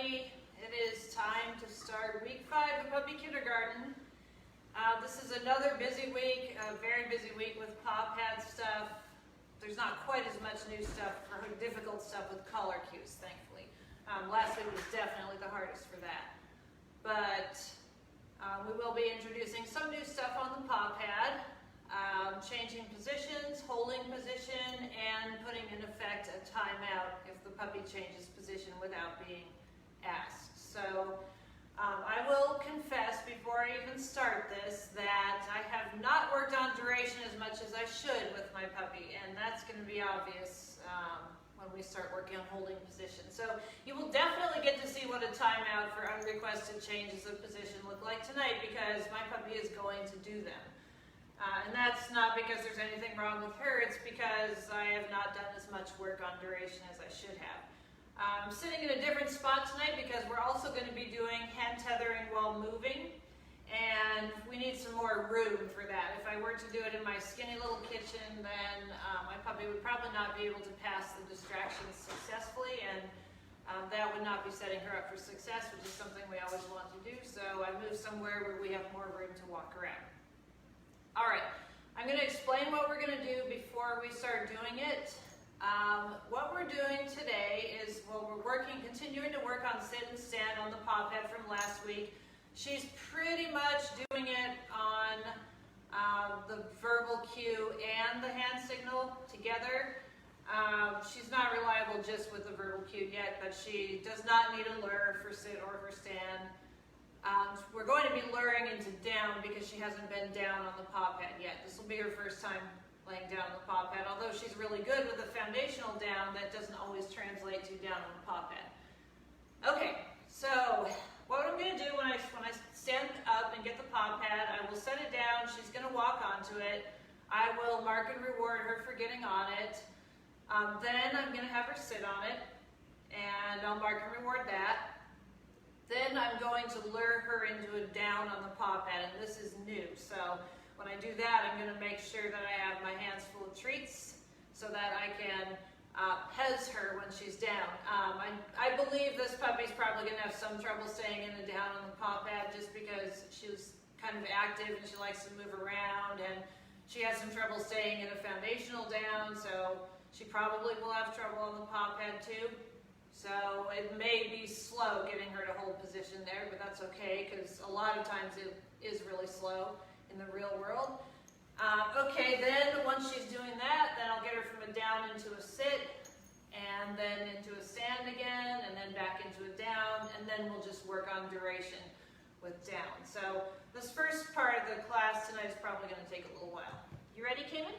everybody. It is time to start week 5 of puppy kindergarten. This is another busy week, a very busy week with paw pad stuff. There's not quite as much new stuff or difficult stuff with collar cues, thankfully. Last week was definitely the hardest for that. But we will be introducing some new stuff on the paw pad, changing positions, holding position, and putting in effect a timeout if the puppy changes position without being asked. So I will confess before I even start this that I have not worked on duration as much as I should with my puppy, and that's going to be obvious when we start working on holding position. So you will definitely get to see what a timeout for unrequested changes of position look like tonight, because my puppy is going to do them. And that's not because there's anything wrong with her, it's because I have not done as much work on duration as I should have. I'm sitting in a different spot tonight because we're also going to be doing hand tethering while moving, and we need some more room for that. If I were to do it in my skinny little kitchen, then my puppy would probably not be able to pass the distractions successfully, and that would not be setting her up for success, which is something we always want to do. So I moved somewhere where we have more room to walk around. All right, I'm going to explain what we're going to do before we start doing it. What we're doing today is, well, we're continuing to work on sit and stand on the paw pad from last week. She's pretty much doing it on the verbal cue and the hand signal together. She's not reliable just with the verbal cue yet, but she does not need a lure for sit or for stand. We're going to be luring into down because she hasn't been down on the paw pad yet. This will be her first time laying down on the paw pad. Although she's really good with the foundational down, that doesn't always translate to down on the paw pad. Okay, so what I'm going to do when I stand up and get the paw pad, I will set it down. She's going to walk onto it. I will mark and reward her for getting on it. Then I'm going to have her sit on it, and I'll mark and reward that. Then I'm going to lure her into a down on the paw pad, and this is new. So when I do that, I'm going to make sure that I have my hands full of treats so that I can pez her when she's down. I believe this puppy's probably going to have some trouble staying in a down on the paw pad just because she's kind of active and she likes to move around, and she has some trouble staying in a foundational down, so she probably will have trouble on the paw pad too. So it may be slow getting her to hold position there, but that's okay because a lot of times it is really slow in the real world. Okay, then once she's doing that, then I'll get her from a down into a sit, and then into a stand again, and then back into a down, and then we'll just work on duration with down. So this first part of the class tonight is probably going to take a little while. You ready, Cayman?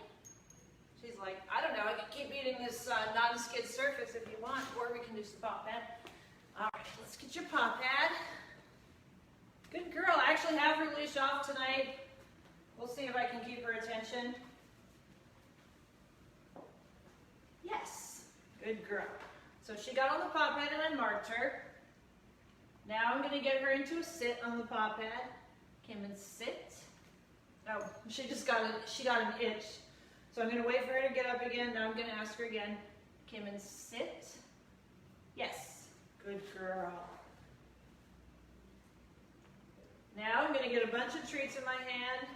She's like, I don't know, I can keep eating this non-skid surface if you want, or we can do some paw pad. All right, let's get your paw pad. Good girl. I actually have her leash off tonight. We'll see if I can keep her attention. Yes, good girl. So she got on the paw pad and I marked her. Now I'm going to get her into a sit on the paw pad. Come and sit. Oh, she got an itch. So I'm going to wait for her to get up again. Now I'm going to ask her again. Come and sit. Yes, good girl. Now I'm going to get a bunch of treats in my hand,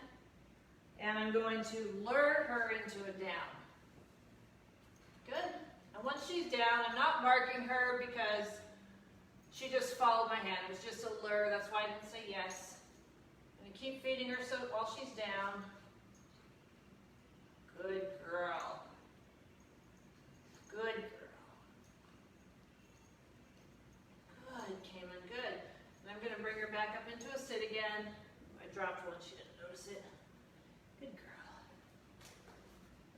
and I'm going to lure her into a down. Good. And once she's down, I'm not marking her because she just followed my hand. It was just a lure. That's why I didn't say yes. I'm going to keep feeding her while she's down. Good girl. Good girl. Good, Cayman, good. And I'm going to bring her back up into a sit again. I dropped one, she didn't notice it. Good girl.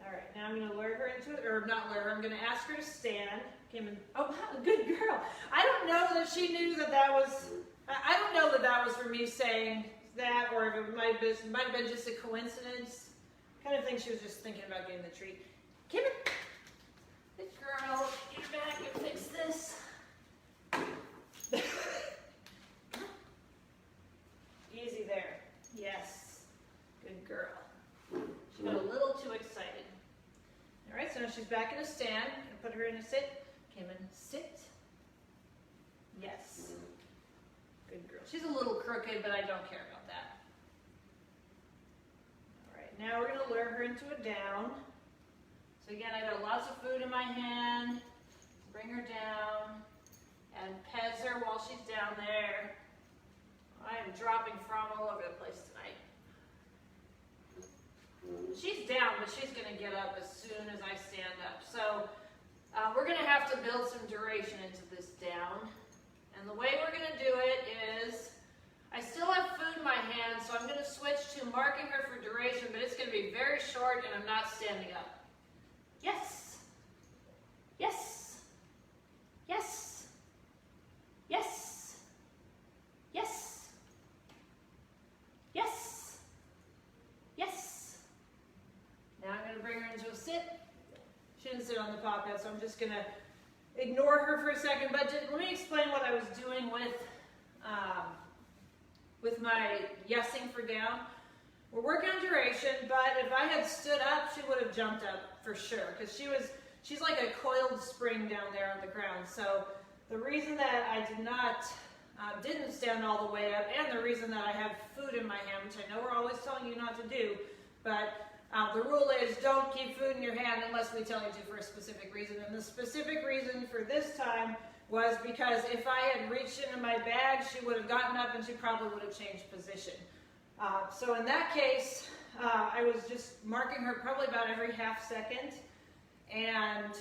All right, now I'm going to lure her into it, or not lure her, I'm going to ask her to stand. Cayman, oh, good girl. I don't know that she knew that was, I don't know that was for me saying that, or if it might have been just a coincidence. Kind of think she was just thinking about getting the treat. Cayman, good girl, get her back and fix this. Easy there. Yes. Good girl. She got a little too excited. All right, so now she's back in a stand. I'm going to put her in a sit. Cayman, sit. Yes. Good girl. She's a little crooked, but I don't care about that. All right, now we're going to lure her into a down. So again, I got lots of food in my hand. Bring her down and pet her while she's down there. I am dropping from all over the place tonight. She's down, but she's going to get up as soon as I stand up. So we're going to have to build some duration into this down. And the way we're going to do it is, I still have food in my hand, so I'm going to switch to marking her for duration, but it's going to be very short and I'm not standing up. Yes. Yes. Yes. Yes. Yes. Yes. Yes. Now I'm going to bring her into a sit. She didn't sit on the pop yet, so I'm just going to ignore her for a second. But let me explain what I was doing with my yesing for down. We're working on duration, but if I had stood up, she would have jumped up for sure, because she's like a coiled spring down there on the ground. So the reason that I didn't stand all the way up, and the reason that I have food in my hand, which I know we're always telling you not to do, but the rule is don't keep food in your hand unless we tell you to for a specific reason. And the specific reason for this time was because if I had reached into my bag, she would have gotten up and she probably would have changed position. So in that case, I was just marking her probably about every half second. And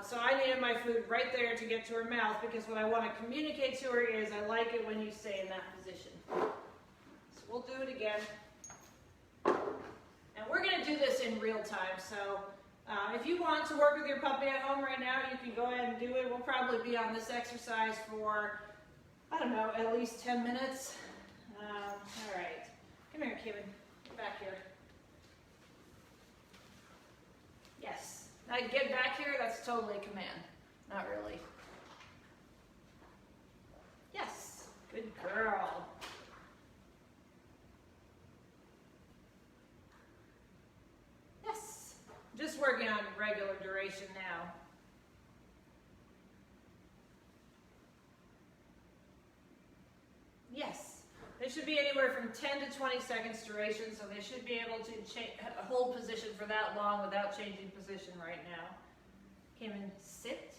so I needed my food right there to get to her mouth, because what I want to communicate to her is I like it when you stay in that position. So we'll do it again. And we're going to do this in real time. So if you want to work with your puppy at home right now, you can go ahead and do it. We'll probably be on this exercise for, I don't know, at least 10 minutes. All right. Come here, Kevin. Get back here. Yes. Now get back here, that's totally a command. Not really. Yes. Good girl. Yes. Just working on regular duration now. Yes. They should be anywhere from 10 to 20 seconds duration, so they should be able to hold position for that long without changing position right now. Came in, sit.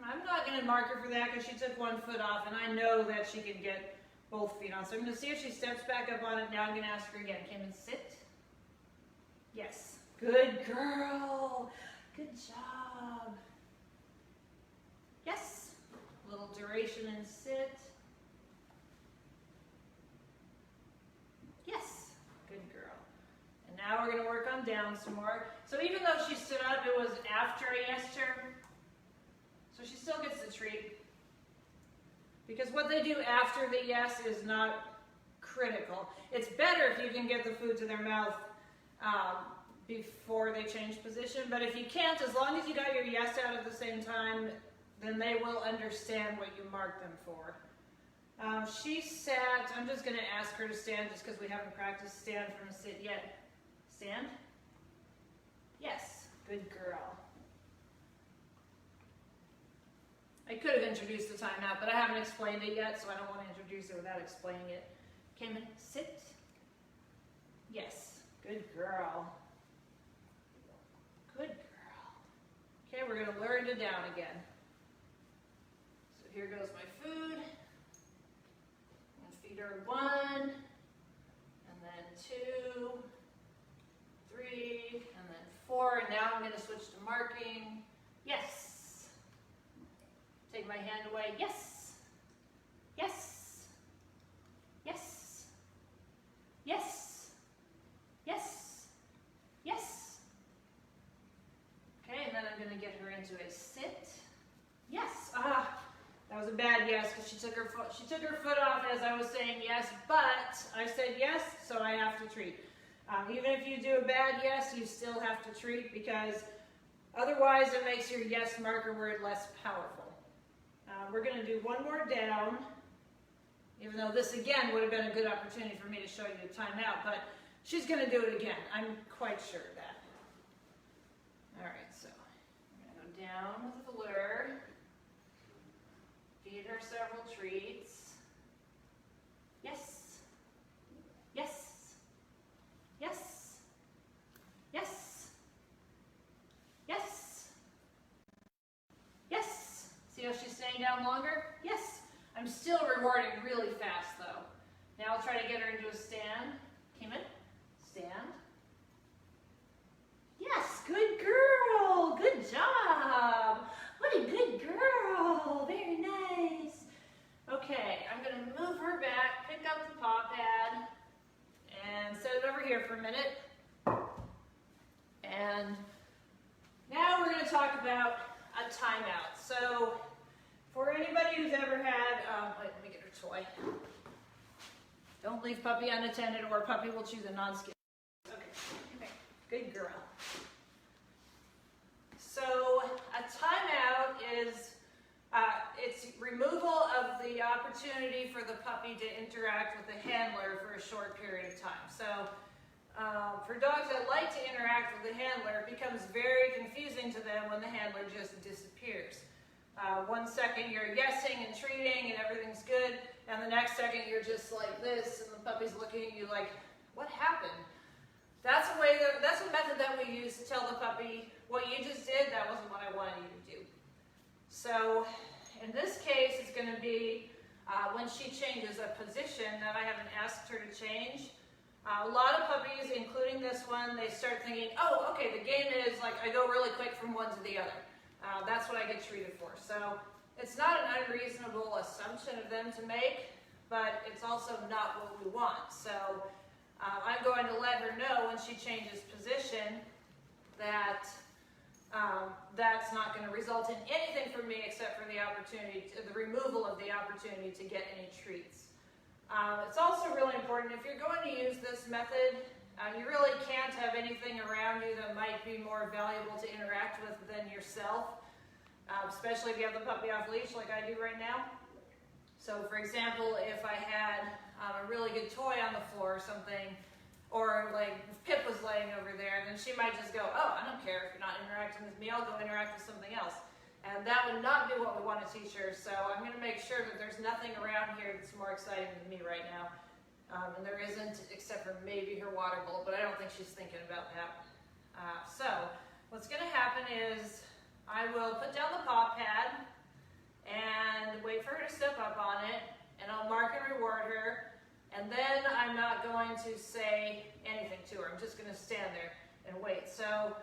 I'm not going to mark her for that because she took one foot off, and I know that she can get both feet on. So I'm going to see if she steps back up on it. Now I'm going to ask her again. Came in, sit. Yes. Good girl. Good job. Yes. A little duration and sit. Yes. Good girl. And now we're going to work on down some more. So even though she stood up, it was after I yesed her. So she still gets the treat. Because what they do after the yes is not critical. It's better if you can get the food to their mouth before they change position. But if you can't, as long as you got your yes out at the same time, then they will understand what you marked them for. She sat. I'm just going to ask her to stand just because we haven't practiced stand from a sit yet. Stand. Yes. Good girl. I could have introduced the timeout, but I haven't explained it yet, so I don't want to introduce it without explaining it. Came in, sit. Yes, good girl. Good girl. Okay, we're going to learn to down again. So here goes my food. I'm going to feed her 1, and then 2, 3, and then 4. And now I'm going to switch to marking. Yes. Take my hand away. Yes. Yes. Yes. Yes. Yes. Yes. Okay, and then I'm going to get her into a sit. Yes. That was a bad yes because she took her foot off as I was saying yes, but I said yes, so I have to treat. Even if you do a bad yes, you still have to treat because otherwise it makes your yes marker word less powerful. We're going to do one more down, even though this again would have been a good opportunity for me to show you the timeout, but she's going to do it again. I'm quite sure of that. All right, so down with the lure. Feed her several treats. Yes. Yes. Yes. Yes. Yes. Yes. See how she's staying down longer? Yes. I'm still rewarding really fast though. Now I'll try to get her into a stand. Cayman, stand. Yes, good girl. Good job. What a good girl. Very nice. Okay, I'm going to move her back, pick up the paw pad, and set it over here for a minute. And now we're going to talk about a timeout. So for anybody who's ever had, wait, let me get her toy. Don't leave puppy unattended or puppy will choose a non-skin. Okay, good girl. So a timeout is it's removal of the opportunity for the puppy to interact with the handler for a short period of time. So for dogs that like to interact with the handler, it becomes very confusing to them when the handler just disappears. 1 second you're yesing and treating and everything's good, and the next second you're just like this, and the puppy's looking at you like, what happened? That's a method that we use to tell the puppy, what you just did, that wasn't what I wanted you to do. So in this case, it's going to be when she changes a position that I haven't asked her to change. A lot of puppies, including this one, they start thinking, oh, okay, the game is like I go really quick from one to the other. That's what I get treated for. So it's not an unreasonable assumption of them to make, but it's also not what we want. So I'm going to let her know when she changes position that that's not going to result in anything from me except for the opportunity, the removal of the opportunity to get any treats. It's also really important, if you're going to use this method, you really can't have anything around you that might be more valuable to interact with than yourself, especially if you have the puppy off leash like I do right now. So for example, if I had a really good toy on the floor or something, or like if Pip was laying over there, then she might just go, oh, I don't care if you're not interacting with me, I'll go interact with something else. And that would not be what we want to teach her, so I'm going to make sure that there's nothing around here that's more exciting than me right now. And there isn't, except for maybe her water bowl, but I don't think she's thinking about that. So what's going to happen is I will put down the paw pad and wait for her to step up on it, and I'll mark and reward her. And then I'm not going to say anything to her. I'm just going to stand there and wait. So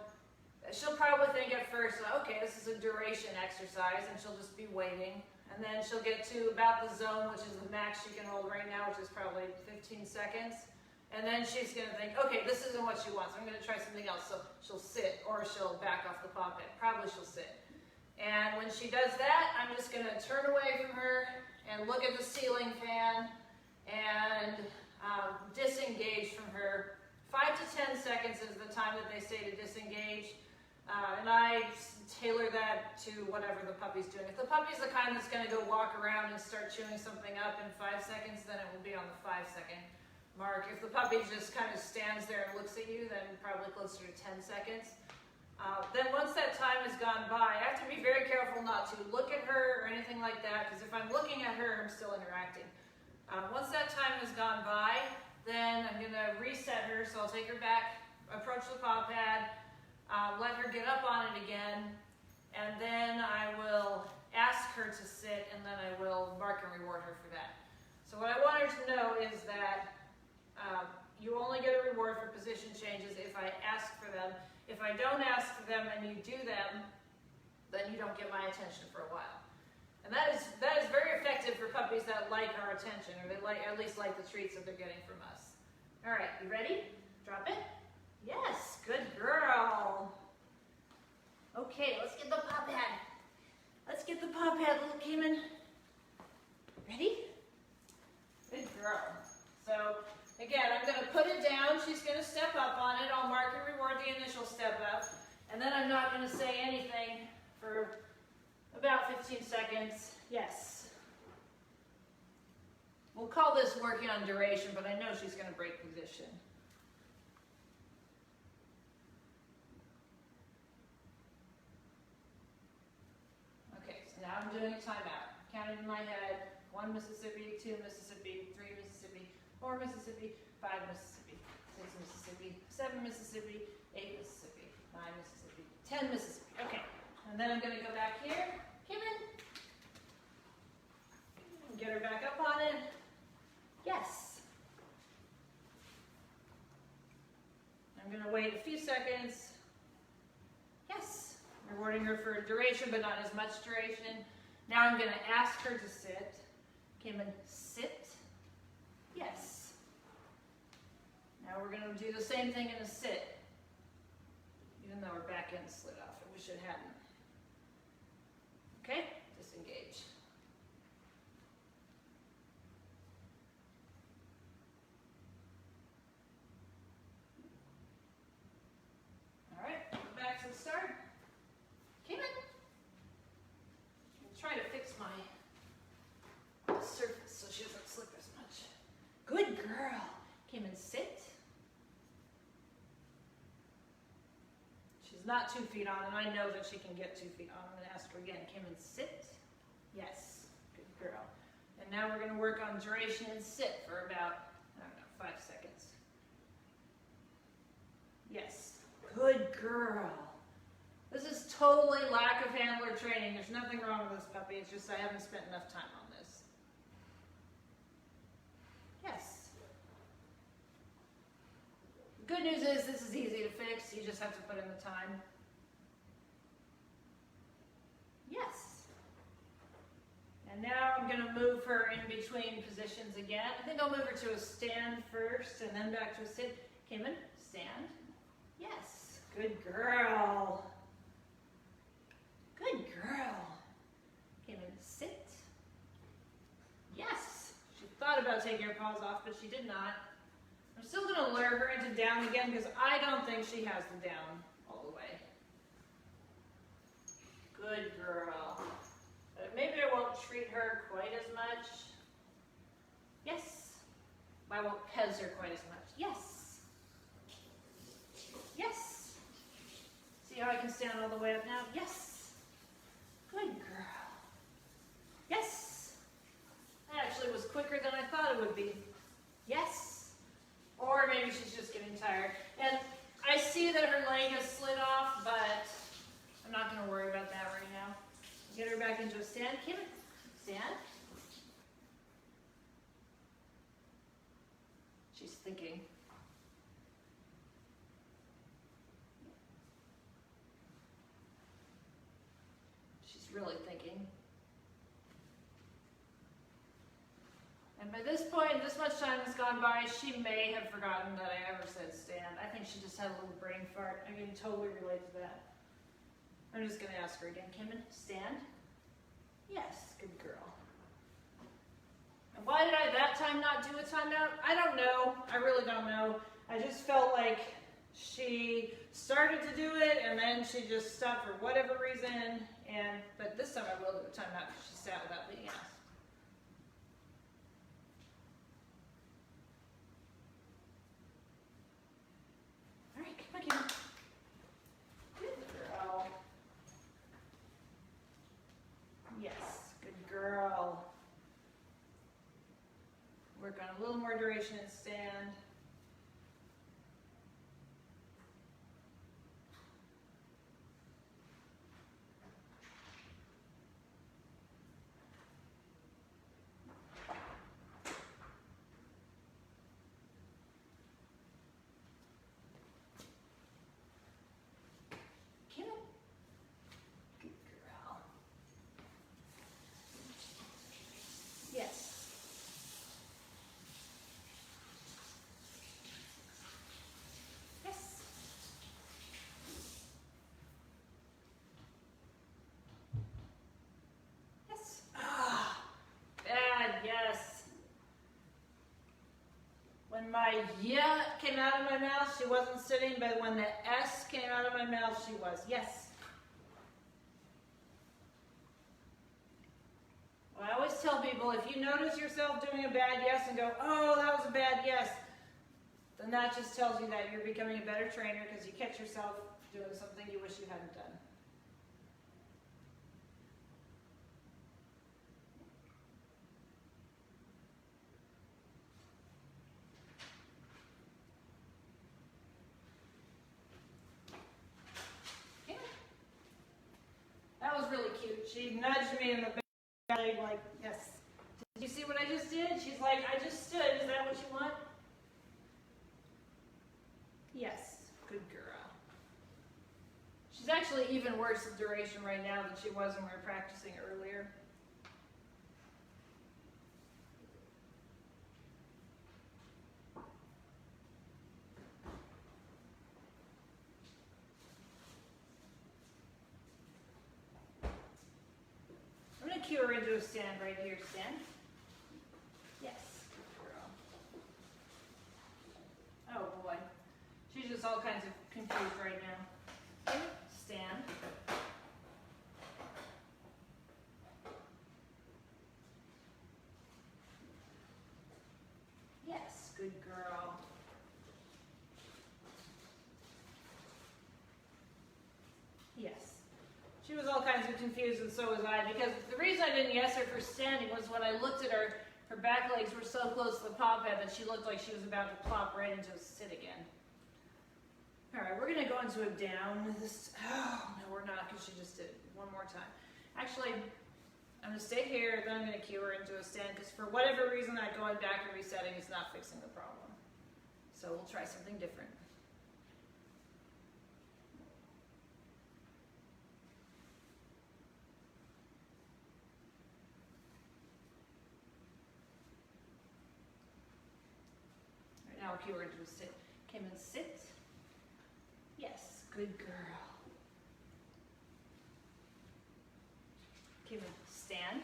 she'll probably think at first, okay, this is a duration exercise, and she'll just be waiting. And then she'll get to about the zone, which is the max she can hold right now, which is probably 15 seconds. And then she's going to think, okay, this isn't what she wants. I'm going to try something else. So she'll sit, or she'll back off the paw pad. Probably she'll sit. And when she does that, I'm just going to turn away from her and look at the ceiling fan and disengage from her. 5 to 10 seconds is the time that they say to disengage. And I tailor that to whatever the puppy's doing. If the puppy's the kind that's going to go walk around and start chewing something up in 5 seconds, then it will be on the 5-second mark. If the puppy just kind of stands there and looks at you, then probably closer to 10 seconds. Then once that time has gone by, I have to be very careful not to look at her or anything like that, because if I'm looking at her, I'm still interacting. Once that time has gone by, then I'm going to reset her, so I'll take her back, approach the paw pad, let her get up on it again, and then I will ask her to sit, and then I will mark and reward her for that. So what I want her to know is that you only get a reward for position changes if I ask for them. If I don't ask for them and you do them, then you don't get my attention for a while. And that is very effective for puppies that like our attention, or they at least like the treats that they're getting from us. All right, you ready? Drop it. Yes, good girl. Okay, let's get the paw pad. Let's get the paw pad, little Cayman. Ready? Good girl. So again, I'm going to put it down. She's going to step up on it. I'll mark and reward the initial step up. And then I'm not going to say anything for about 15 seconds. Yes. We'll call this working on duration, but I know she's going to break position. doing a timeout. Counted in my head, 1 Mississippi, 2 Mississippi, 3 Mississippi, 4 Mississippi, 5 Mississippi, 6 Mississippi, 7 Mississippi, 8 Mississippi, 9 Mississippi, 10 Mississippi. Okay, and then I'm going to go back here. Come in. Get her back up on it. Yes. I'm going to wait a few seconds. Yes. Rewarding her for duration, but not as much duration. Now I'm going to ask her to sit. Kim, and sit. Yes. Now we're going to do the same thing in a sit. Even though her back end slid off. I wish it hadn't. Okay? Disengage. All right, back to the start. Kim in. Try to fix my surface so she doesn't slip as much. Good girl. Kim in, sit. She's not 2 feet on, and I know that she can get 2 feet on. I'm going to ask her again. Kim in, sit. Yes. Good girl. And now we're going to work on duration and sit for about, I don't know, 5 seconds. Yes. Good girl. This is totally lack of handler training. There's nothing wrong with this puppy. It's just I haven't spent enough time on this. Yes. The good news is this is easy to fix. You just have to put in the time. Yes. And now I'm going to move her in between positions again. I think I'll move her to a stand first and then back to a sit. Cayman, stand. Yes. Good girl. Good girl. Cayman, sit. Yes. She thought about taking her paws off, but she did not. I'm still going to lure her into down again because I don't think she has the down all the way. Good girl. Maybe I won't treat her quite as much. Yes. I won't pez her quite as much. Yes. Yes. See how I can stand all the way up now? Yes. Good girl. Yes. That actually was quicker than I thought it would be. Yes. Or maybe she's just getting tired. And I see that her leg has slid off, but I'm not going to worry about that right now. Get her back into a stand. Kim, stand. She's thinking. She's really thinking. And by this point, this much time has gone by, she may have forgotten that I ever said stand. I think she just had a little brain fart. I can totally relate to that. I'm just going to ask her again. Kimmin, stand? Yes, good girl. And why did I that time not do a timeout? I don't know. I really don't know. I just felt like she started to do it and then she just stopped for whatever reason. But this time I will do a timeout because she sat without being asked. All right, come on, Kim. Good girl. Yes, good girl. Work on a little more duration and stand. When my yeah came out of my mouth, she wasn't sitting, but when the S came out of my mouth, she was. Yes. Well, I always tell people, if you notice yourself doing a bad yes and go, oh, that was a bad yes, then that just tells you that you're becoming a better trainer because you catch yourself doing something you wish you hadn't done. she nudged me in the belly like, yes. Did you see what I just did? She's like, I just stood. Is that what you want? Yes. Good girl. She's actually even worse in duration right now than she was when we were practicing earlier. I'm going to cue her into a stand right here. Stand. Yes. Good girl. Oh boy. She's just all kinds of confused right now. Stand. Yes. Good girl. Yes. She was all kinds of confused, and so was I, because the reason I didn't yes her for standing was when I looked at her, her back legs were so close to the pop head that she looked like she was about to plop right into a sit again. All right, we're going to go into a down. Oh, no, we're not, because she just did it one more time. Actually, I'm going to stay here, then I'm going to cue her into a stand, because for whatever reason, that going back and resetting is not fixing the problem. So we'll try something different. Now cue her into a sit. Came and sit. Yes, good girl. Came and stand.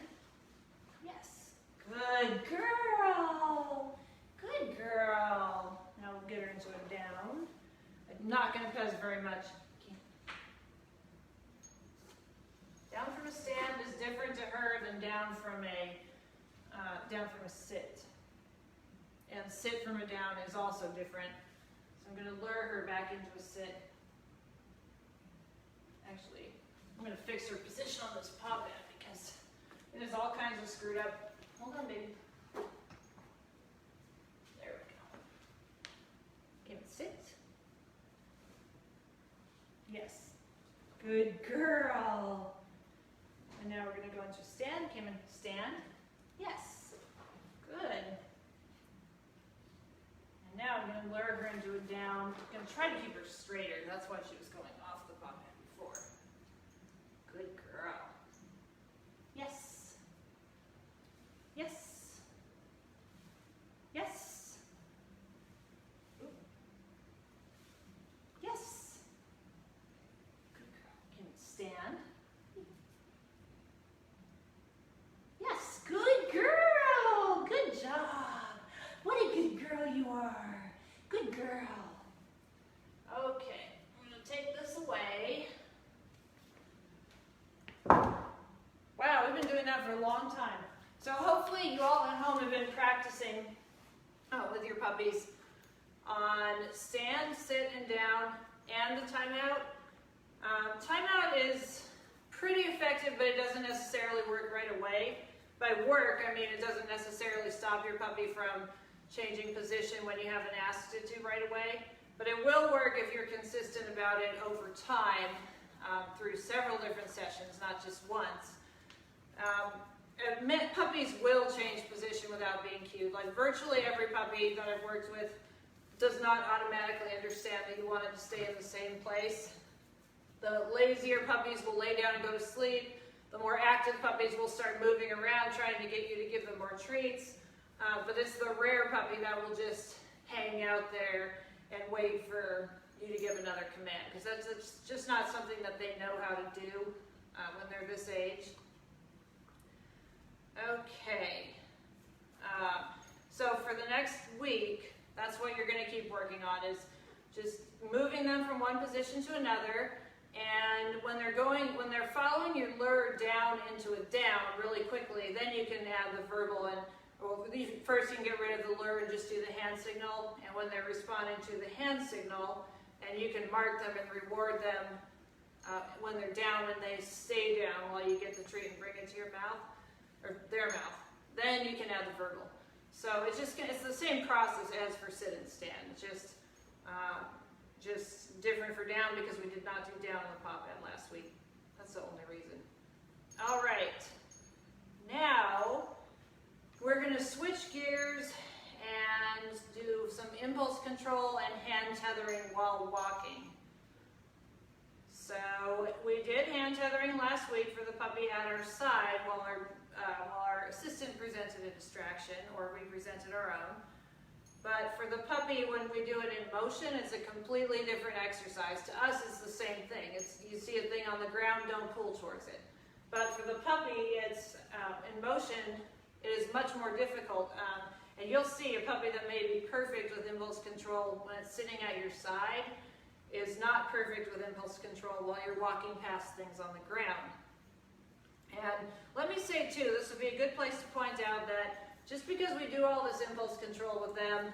Yes, good girl. Good girl. Now we'll get her into a down. I'm not going to pause very much. Down from a stand is different to her than down from a sit. And sit from a down is also different. So I'm going to lure her back into a sit. Actually, I'm going to fix her position on this pop head because it is all kinds of screwed up. Hold on, baby. There we go. Okay, sit. Yes. Good girl. And now we're going to go into stand. Came in, stand. Yes. Good. Now I'm going to lure her into a down. I'm going to try to keep her straighter. That's why she was going off the pop head before. Good girl. Yes. Yes. Yes. Ooh. Yes. Good girl. Can you stand? Yes. Good girl. Good job. What a good girl you are. Good girl. Okay, I'm going to take this away. Wow, we've been doing that for a long time. So hopefully you all at home have been practicing with your puppies on stand, sit, and down, and the timeout. Timeout is pretty effective, but it doesn't necessarily work right away. By work, I mean it doesn't necessarily stop your puppy from changing position when you haven't asked it to right away, but it will work if you're consistent about it over time through several different sessions, not just once. Puppies will change position without being cued. Like virtually every puppy that I've worked with does not automatically understand that you want it to stay in the same place. The lazier puppies will lay down and go to sleep. The more active puppies will start moving around trying to get you to give them more treats. But it's the rare puppy that will just hang out there and wait for you to give another command, because that's just not something that they know how to do when they're this age. Okay, so for the next week, that's what you're going to keep working on, is just moving them from one position to another. And when they're following your lure down into a down really quickly, then you can add the verbal and first you can get rid of the lure and just do the hand signal, and when they're responding to the hand signal, and you can mark them and reward them when they're down and they stay down while you get the treat and bring it to your mouth, or their mouth, then you can add the verbal. So it's the same process as for sit and stand, just different for down because we did not do down in the pop head last week. That's the only reason. All right, now we're going to switch gears and do some impulse control and hand tethering while walking. So we did hand tethering last week for the puppy at our side while our assistant presented a distraction, or we presented our own. But for the puppy, when we do it in motion, it's a completely different exercise. To us, it's the same thing. You see a thing on the ground, don't pull towards it. But for the puppy, it's in motion, it is much more difficult. And you'll see a puppy that may be perfect with impulse control when it's sitting at your side is not perfect with impulse control while you're walking past things on the ground. And let me say too, this would be a good place to point out that just because we do all this impulse control with them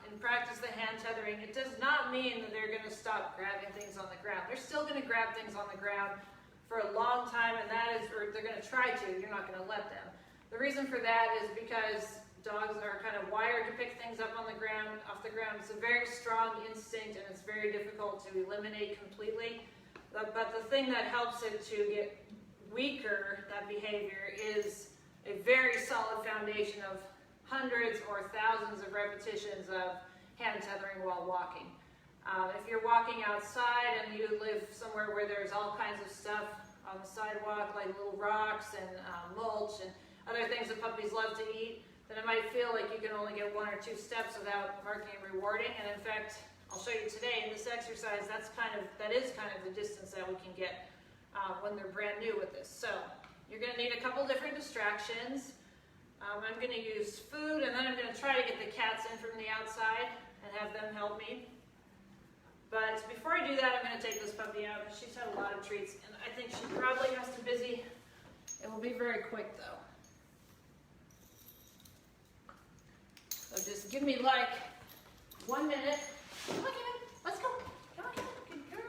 and practice the hand tethering, it does not mean that they're going to stop grabbing things on the ground. They're still going to grab things on the ground for a long time, and or they're going to try to. You're not going to let them. The reason for that is because dogs are kind of wired to pick things up on the ground, off the ground. It's a very strong instinct, and it's very difficult to eliminate completely. But the thing that helps it to get weaker, that behavior, is a very solid foundation of hundreds or thousands of repetitions of hand tethering while walking. If you're walking outside and you live somewhere where there's all kinds of stuff on the sidewalk, like little rocks and mulch and other things that puppies love to eat, then it might feel like you can only get 1 or 2 steps without marking and rewarding. And in fact, I'll show you today in this exercise, that is kind of the distance that we can get when they're brand new with this. So you're going to need a couple different distractions. I'm going to use food, and then I'm going to try to get the cats in from the outside and have them help me. But before I do that, I'm going to take this puppy out. She's had a lot of treats, and I think she probably has to busy. It will be very quick, though. So just give me like 1 minute. Come on, Kevin. Let's go. Come on, Kevin. Good girl.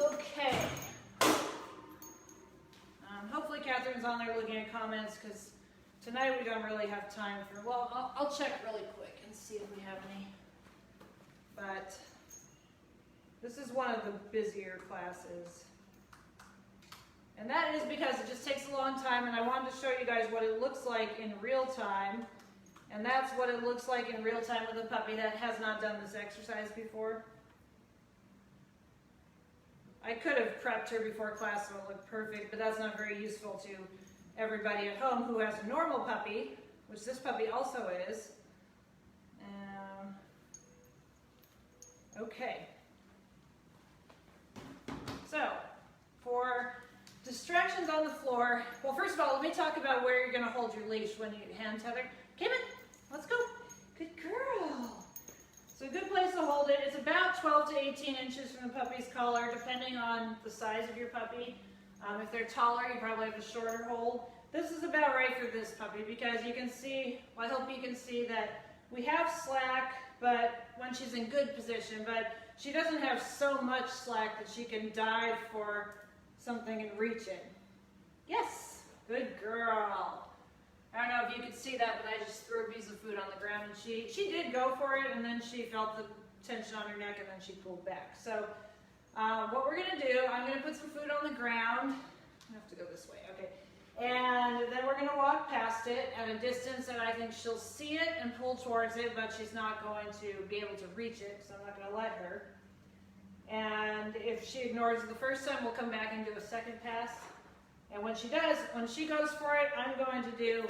Okay. Hopefully Catherine's on there looking at comments, because tonight we don't really have time for, well, I'll check really quick and see if we have any. But this is one of the busier classes. And that is because it just takes a long time, and I wanted to show you guys what it looks like in real time. And that's what it looks like in real time with a puppy that has not done this exercise before. I could have prepped her before class so it looked perfect, but that's not very useful to everybody at home who has a normal puppy, which this puppy also is. Okay. So, for distractions on the floor, well, first of all, let me talk about where you're going to hold your leash when you hand tether. Cayman, let's go. Good girl. So a good place to hold it. It's about 12 to 18 inches from the puppy's collar, depending on the size of your puppy. If they're taller, you probably have a shorter hold. This is about right for this puppy because you can see, well, I hope you can see that we have slack, but when she's in good position, but she doesn't have so much slack that she can dive for something and reach it. Yes, good girl. I don't know if you could see that, but I just threw a piece of food on the ground, and she did go for it, and then she felt the tension on her neck, and then she pulled back. So what we're going to do, I'm going to put some food on the ground. I have to go this way, okay. And then we're going to walk past it at a distance that I think she'll see it and pull towards it, but she's not going to be able to reach it, so I'm not going to let her. And if she ignores it the first time, we'll come back and do a second pass. And when she does, when she goes for it, I'm going to do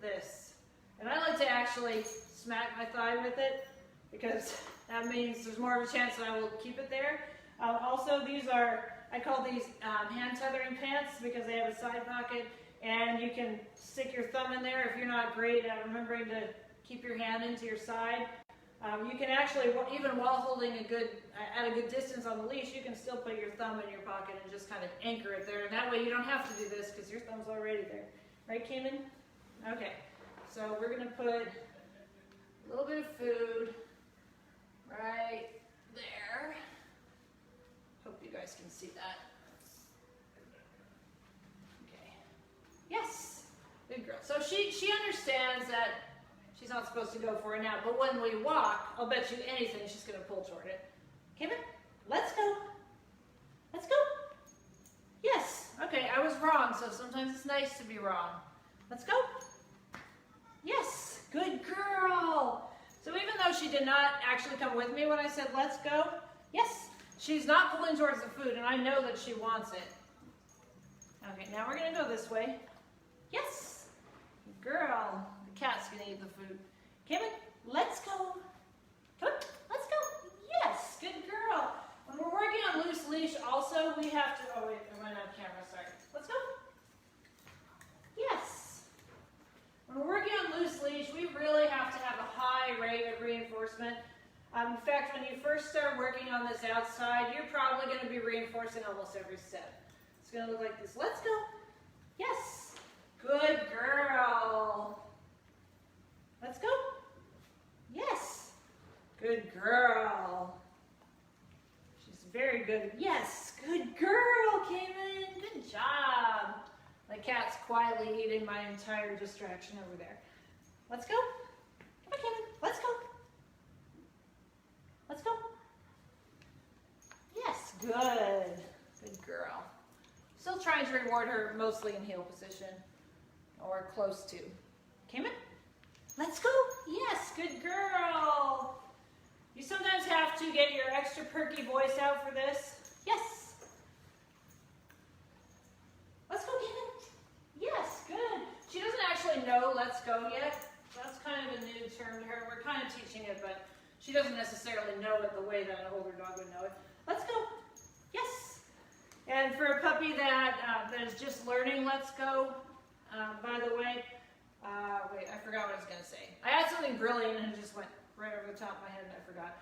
this. And I like to actually smack my thigh with it because that means there's more of a chance that I will keep it there. Also, these are, I call these hand tethering pants because they have a side pocket, and you can stick your thumb in there if you're not great at remembering to keep your hand into your side. You can actually, even while holding at a good distance on the leash, you can still put your thumb in your pocket and just kind of anchor it there. And that way you don't have to do this because your thumb's already there. Right, Cayman? Okay, so we're going to put a little bit of food right there. Hope you guys can see that. Okay. Yes, good girl. So she understands that she's not supposed to go for it now, but when we walk, I'll bet you anything she's going to pull toward it. Cayman, let's go. Let's go. Yes. Okay, I was wrong, so sometimes it's nice to be wrong. Let's go. Yes. Good girl. So even though she did not actually come with me when I said let's go, yes, she's not pulling towards the food, and I know that she wants it. Okay, now we're going to go this way. Yes. Good girl. The cat's going to eat the food. Cayman, let's go. Come on, let's go. Yes, good girl. When we're working on loose leash also, we have to, oh wait, I went off camera, sorry. Let's go. Yes. When we're working on loose leash, we really have to have a high rate of reinforcement. In fact, when you first start working on this outside, you're probably going to be reinforcing almost every step. It's going to look like this. Let's go. Yes. Good girl. Let's go. Yes. Good girl. She's very good. Yes. Good girl, Cayman. Good job. My cat's quietly eating my entire distraction over there. Let's go. Come on, Cayman. Let's go. Let's go. Yes. Good. Good girl. Still trying to reward her mostly in heel position or close to. Cayman? Let's go. Yes, good girl. You sometimes have to get your extra perky voice out for this. Yes. Let's go, Cayman. Yes, good. She doesn't actually know let's go yet. That's kind of a new term to her. We're kind of teaching it, but she doesn't necessarily know it the way that an older dog would know it. Let's go. Yes. And for a puppy that is just learning let's go, by the way, wait, I forgot what I was going to say. I had something brilliant and it just went right over the top of my head and I forgot.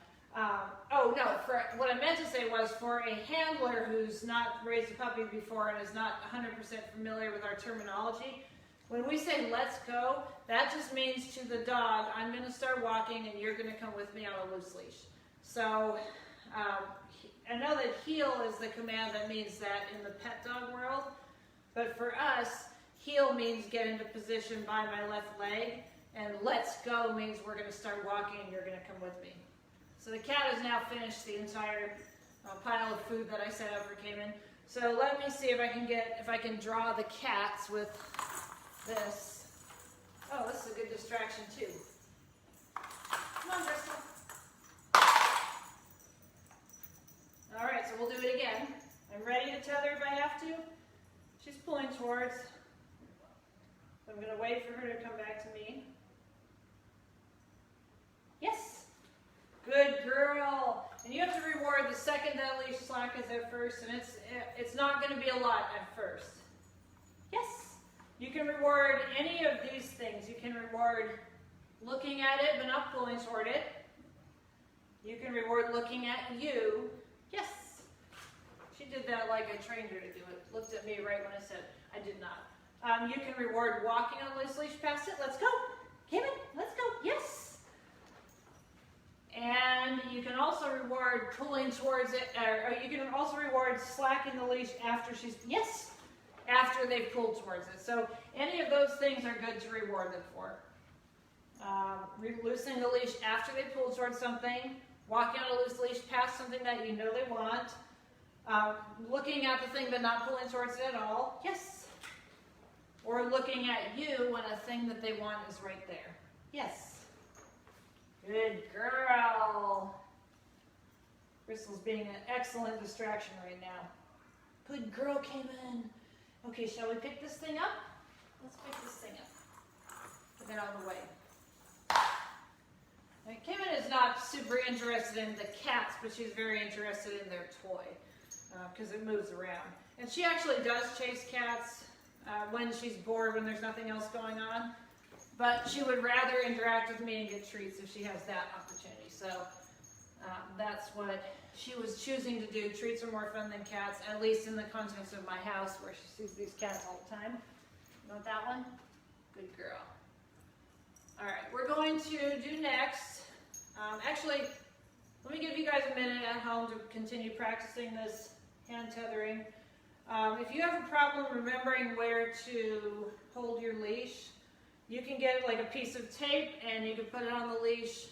Oh, no, what I meant to say was for a handler who's not raised a puppy before and is not 100% familiar with our terminology, when we say let's go, that just means to the dog, I'm going to start walking and you're going to come with me on a loose leash. So I know that heel is the command that means that in the pet dog world, but for us, heel means get into position by my left leg, and let's go means we're going to start walking and you're going to come with me. So the cat has now finished the entire pile of food that I set out for Cayman. So let me see if I can draw the cats with this. Oh, this is a good distraction too. Come on, Bristol. All right, so we'll do it again. I'm ready to tether if I have to. She's pulling towards. So I'm going to wait for her to come back to me. Yes. Good girl. And you have to reward the second that leash slack is at first, and it's not going to be a lot at first. Yes. You can reward any of these things. You can reward looking at it but not pulling toward it. You can reward looking at you. Yes. She did that like I trained her to do it. Looked at me right when I said I did not. You can reward walking on loose leash past it. Let's go. Cayman, let's go. Yes. And you can also reward pulling towards it, or you can also reward slacking the leash after yes, after they've pulled towards it. So any of those things are good to reward them for. Loosening the leash after they pull towards something, walking on a loose leash past something that you know they want, looking at the thing but not pulling towards it at all. Yes. Or looking at you when a thing that they want is right there. Yes. Good girl. Bristle's being an excellent distraction right now. Good girl, Cayman. Okay, shall we pick this thing up? Let's pick this thing up. Put it out of the way. Now, Cayman is not super interested in the cats, but she's very interested in their toy because it moves around. And she actually does chase cats when she's bored, when there's nothing else going on. But she would rather interact with me and get treats if she has that opportunity. So that's what she was choosing to do. Treats are more fun than cats, at least in the context of my house where she sees these cats all the time. You want that one? Good girl. All right, we're going to do next. Actually, let me give you guys a minute at home to continue practicing this hand tethering. If you have a problem remembering where to hold your leash, you can get like a piece of tape and you can put it on the leash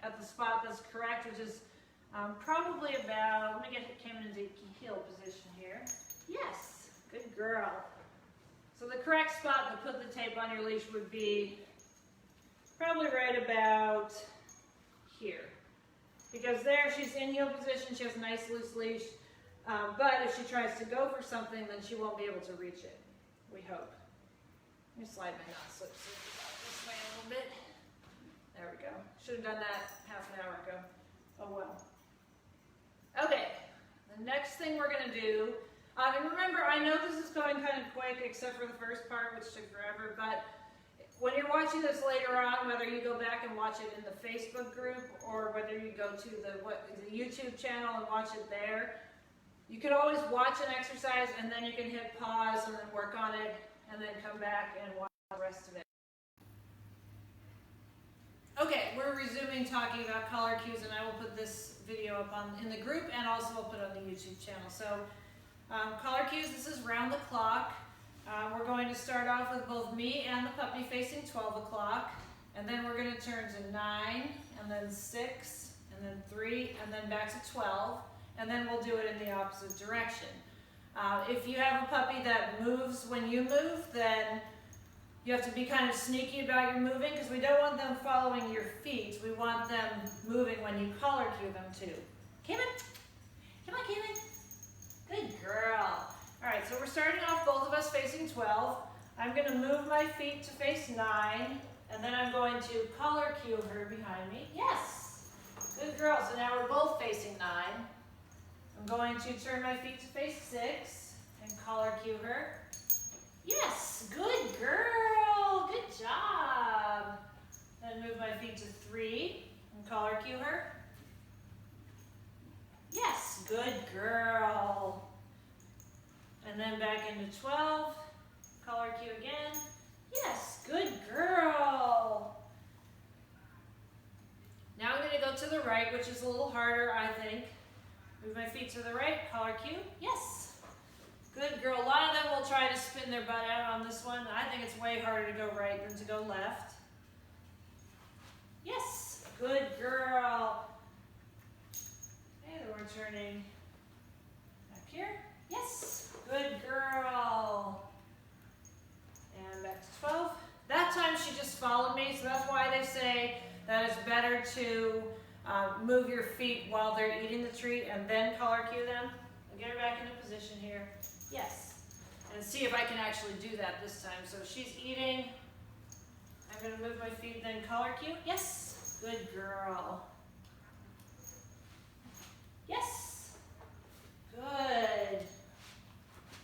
at the spot that's correct, which is probably about, let me get him into heel position here. Yes, good girl. So the correct spot to put the tape on your leash would be probably right about here. Because there she's in heel position, she has a nice loose leash, but if she tries to go for something, then she won't be able to reach it, we hope. Let me slide my knot slip this way a little bit. There we go. Should have done that half an hour ago. Oh well. Okay, the next thing we're going to do, and remember, I know this is going kind of quick except for the first part, which took forever, but when you're watching this later on, whether you go back and watch it in the Facebook group or whether you go to the YouTube channel and watch it there, you can always watch an exercise and then you can hit pause and then work on it and then come back and watch the rest of it. Okay, we're resuming talking about collar cues, and I will put this video up in the group and also I'll put it on the YouTube channel. So collar cues, this is round the clock. We're going to start off with both me and the puppy facing 12 o'clock, and then we're going to turn to 9, and then 6, and then 3, and then back to 12, and then we'll do it in the opposite direction. If you have a puppy that moves when you move, then you have to be kind of sneaky about your moving, because we don't want them following your feet. We want them moving when you collar cue them too. Cayman? Come on, Cayman. Good girl. All right, so we're starting off both of us facing 12. I'm going to move my feet to face 9, and then I'm going to collar cue her behind me. Yes, good girl. So now we're both facing 9. I'm going to turn my feet to face 6 and collar cue her. Yes, good girl. Good job. Then move my feet to 3 and collar cue her. Yes, good girl. And then back into 12, collar cue again. Yes, good girl. Now I'm going to go to the right, which is a little harder, I think. Move my feet to the right, collar cue. Yes, good girl. A lot of them will try to spin their butt out on this one. I think it's way harder to go right than to go left. Yes, good girl. Okay, then we're turning back here. Yes. Good girl. And back to 12. That time she just followed me, so that's why they say that it's better to move your feet while they're eating the treat and then collar cue them. I'll get her back into position here. Yes. And see if I can actually do that this time. So she's eating. I'm going to move my feet, then collar cue. Yes. Good girl. Yes. Good.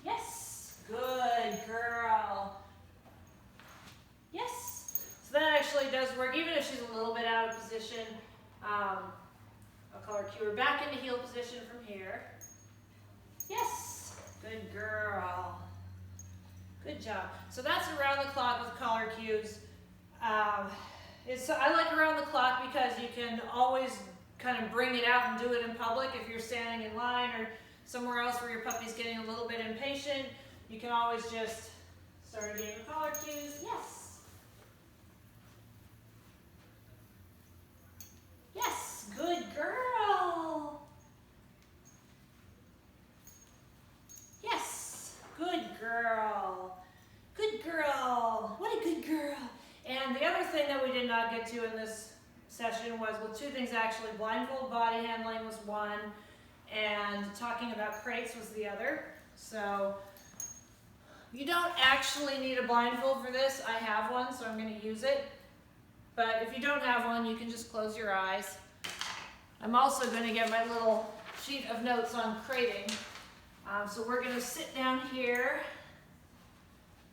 Yes, good girl. Yes, so that actually does work, even if she's a little bit out of position. I'll collar cue her back into heel position from here. Yes, good girl. Good job. So that's around the clock with collar cues. I like around the clock because you can always kind of bring it out and do it in public if you're standing in line or somewhere else where your puppy's getting a little bit impatient. You can always just start a game of collar cues. Yes. Yes, good girl. Yes, good girl. Good girl. What a good girl. And the other thing that we did not get to in this session was, well, 2 things actually. Blindfold body handling was one, and talking about crates was the other. So you don't actually need a blindfold for this. I have one, so I'm going to use it. But if you don't have one, you can just close your eyes. I'm also going to get my little sheet of notes on crating. So we're going to sit down here,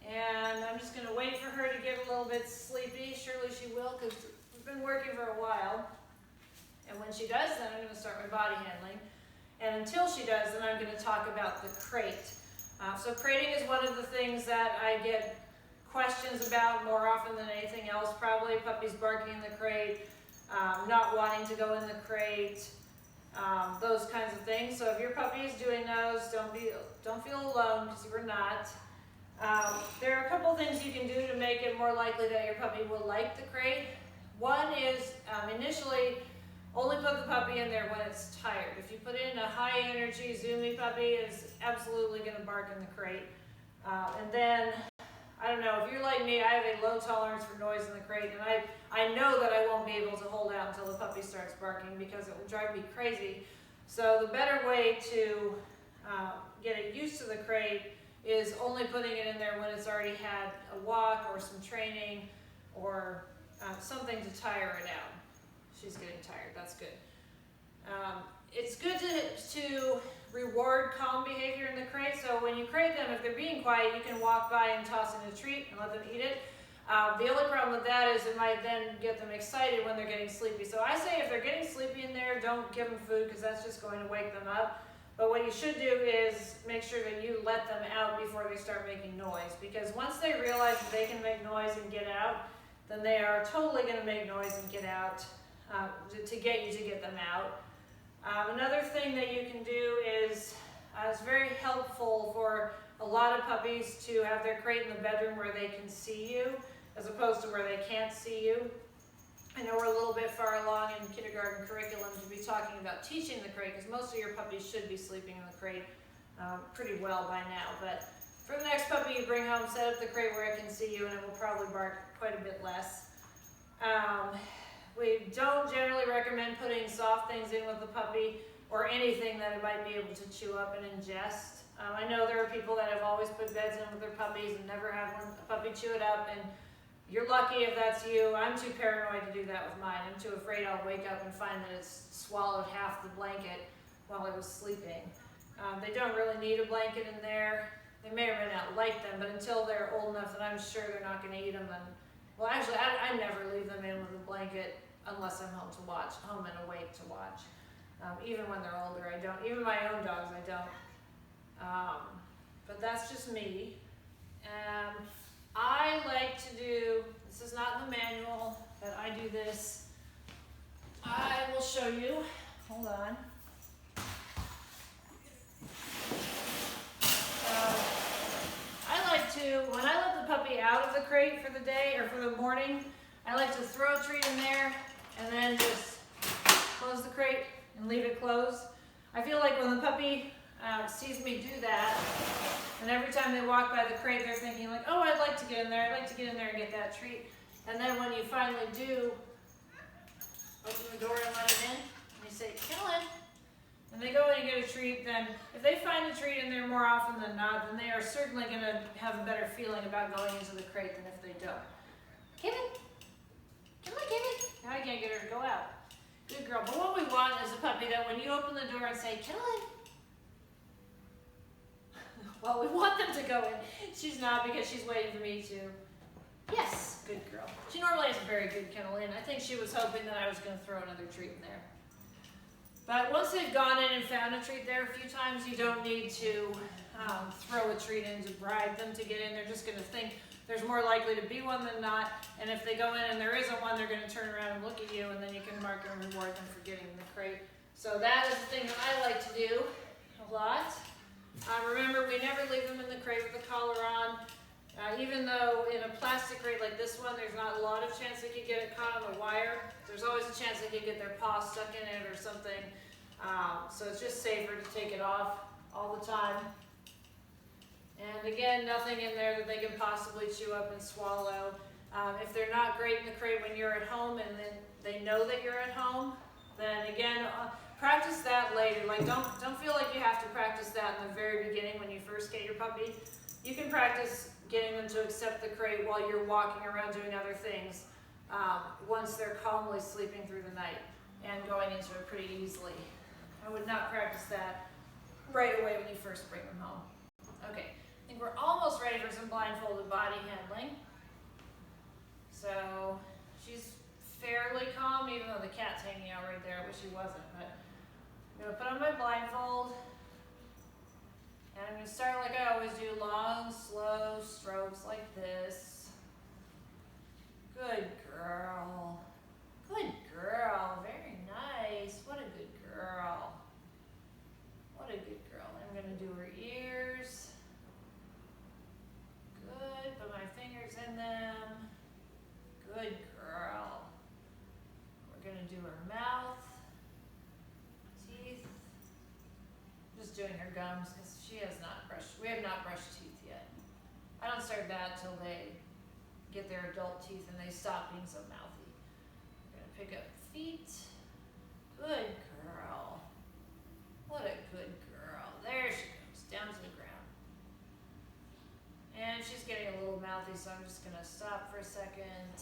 and I'm just going to wait for her to get a little bit sleepy. Surely she will, because we've been working for a while. And when she does, then I'm going to start my body handling. And until she does, then I'm going to talk about the crate. So crating is one of the things that I get questions about more often than anything else. Probably puppies barking in the crate, not wanting to go in the crate, those kinds of things. So if your puppy is doing those, don't feel alone, because you are not. There are a couple things you can do to make it more likely that your puppy will like the crate. One is initially only put the puppy in there when it's tired. If you put in a high energy zoomy puppy, it's absolutely going to bark in the crate. And then, I don't know, if you're like me, I have a low tolerance for noise in the crate, and I know that I won't be able to hold out until the puppy starts barking because it will drive me crazy. So the better way to get it used to the crate is only putting it in there when it's already had a walk or some training or something to tire it out. She's getting tired, that's good. It's good to reward calm behavior in the crate. So when you crate them, if they're being quiet, you can walk by and toss in a treat and let them eat it. The only problem with that is it might then get them excited when they're getting sleepy. So I say if they're getting sleepy in there, don't give them food because that's just going to wake them up. But what you should do is make sure that you let them out before they start making noise. Because once they realize that they can make noise and get out, then they are totally going to make noise and get out to get you to get them out. Another thing that you can do is it's very helpful for a lot of puppies to have their crate in the bedroom where they can see you, as opposed to where they can't see you. I know we're a little bit far along in kindergarten curriculum to be talking about teaching the crate, because most of your puppies should be sleeping in the crate pretty well by now. But for the next puppy you bring home, set up the crate where it can see you, and it will probably bark quite a bit less. We don't generally recommend putting soft things in with the puppy or anything that it might be able to chew up and ingest. I know there are people that have always put beds in with their puppies and never had a puppy chew it up, and you're lucky if that's you. I'm too paranoid to do that with mine. I'm too afraid I'll wake up and find that it's swallowed half the blanket while I was sleeping. They don't really need a blanket in there. They may or may not like them, but until they're old enough that I'm sure they're not going to eat them, then, well, actually, I never leave them in with a blanket unless I'm home and awake to watch. Even when they're older, I don't. Even my own dogs, I don't. But that's just me. I like to do, this is not in the manual, but I do this. I will show you. Hold on. I like to, when I let the puppy out of the crate for the day or for the morning, I like to throw a treat in there and then just close the crate and leave it closed. I feel like when the puppy sees me do that, and every time they walk by the crate, they're thinking like, oh, I'd like to get in there, I'd like to get in there and get that treat. And then when you finally do open the door and let it in, and you say, come in, and they go in and get a treat, then if they find a treat in there more often than not, then they are certainly going to have a better feeling about going into the crate than if they don't. Kevin, come on, Kevin. Now I can't get her to go out. Good girl. But what we want is a puppy that when you open the door and say, come on, well, we want them to go in. She's not, because she's waiting for me to. Yes, good girl. She normally has a very good kennel in. I think she was hoping that I was going to throw another treat in there. But once they've gone in and found a treat there a few times, you don't need to throw a treat in to bribe them to get in. They're just going to think there's more likely to be one than not. And if they go in and there isn't one, they're going to turn around and look at you, and then you can mark and reward them for getting in the crate. So that is the thing that I like to do a lot. Remember, we never leave them in the crate with the collar on. Even though in a plastic crate like this one, there's not a lot of chance they could get it caught on the wire. There's always a chance they could get their paw stuck in it or something. So it's just safer to take it off all the time. And again, nothing in there that they can possibly chew up and swallow. If they're not great in the crate when you're at home and then they know that you're at home, then again, practice that later. Like don't feel like you have to practice that in the very beginning when you first get your puppy. You can practice getting them to accept the crate while you're walking around doing other things once they're calmly sleeping through the night and going into it pretty easily. I would not practice that right away when you first bring them home. Okay, I think we're almost ready for some blindfolded body handling. So she's fairly calm, even though the cat's hanging out right there. I wish he wasn't, but I'm gonna put on my blindfold. And I'm gonna start like I always do, long, slow strokes like this. Good girl. Good girl, very nice. What a good girl. What a good girl. I'm gonna do her ears. Good, put my fingers in them. Good girl. We're gonna do her mouth, teeth. Just doing her gums because we have not brushed teeth yet. I don't start that till they get their adult teeth and they stop being so mouthy. We're gonna pick up feet. Good girl. What a good girl. There she goes, down to the ground. And she's getting a little mouthy, so I'm just gonna stop for a second.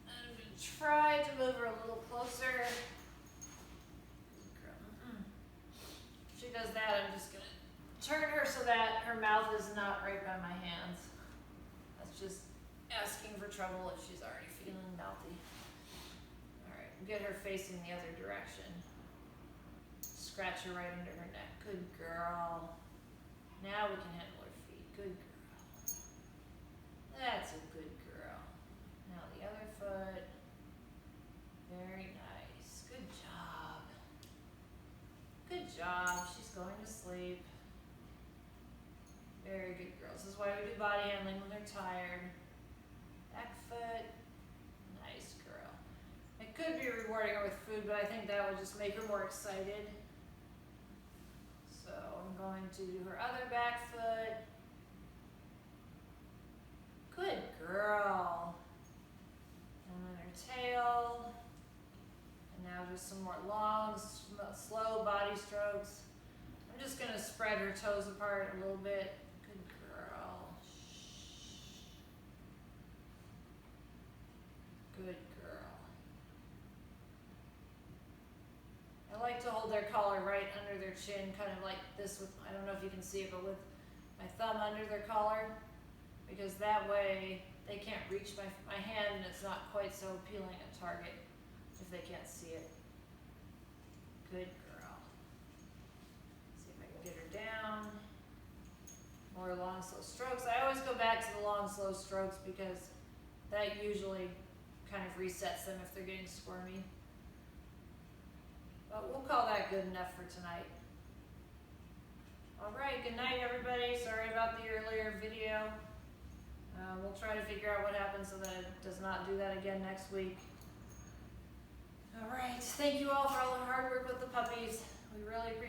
I'm gonna try to move her a little closer. If she does that, I'm just gonna turn her so that her mouth is not right by my hands. That's just asking for trouble if she's already feeling mouthy. Alright, get her facing the other direction. Scratch her right under her neck. Good girl. Now we can handle her feet. Good girl. That's a good girl. Now the other foot. Very nice. Good job. Good job. She's going to sleep. Very good girl. This is why we do body handling when they're tired. Back foot. Nice girl. It could be rewarding her with food, but I think that would just make her more excited. So I'm going to do her other back foot. Good girl. And then her tail. And now just some more long, slow body strokes. I'm just going to spread her toes apart a little bit. Good girl. Good girl. I like to hold their collar right under their chin, kind of like this with, I don't know if you can see it, but with my thumb under their collar, because that way they can't reach my hand and it's not quite so appealing a target if they can't see it. Good girl. See if I can get her down. More long, slow strokes. I always go back to the long, slow strokes because that usually kind of resets them if they're getting squirmy. But we'll call that good enough for tonight. All right, good night, everybody. Sorry about the earlier video. We'll try to figure out what happened so that it does not do that again next week. All right, thank you all for all the hard work with the puppies. We really appreciate it.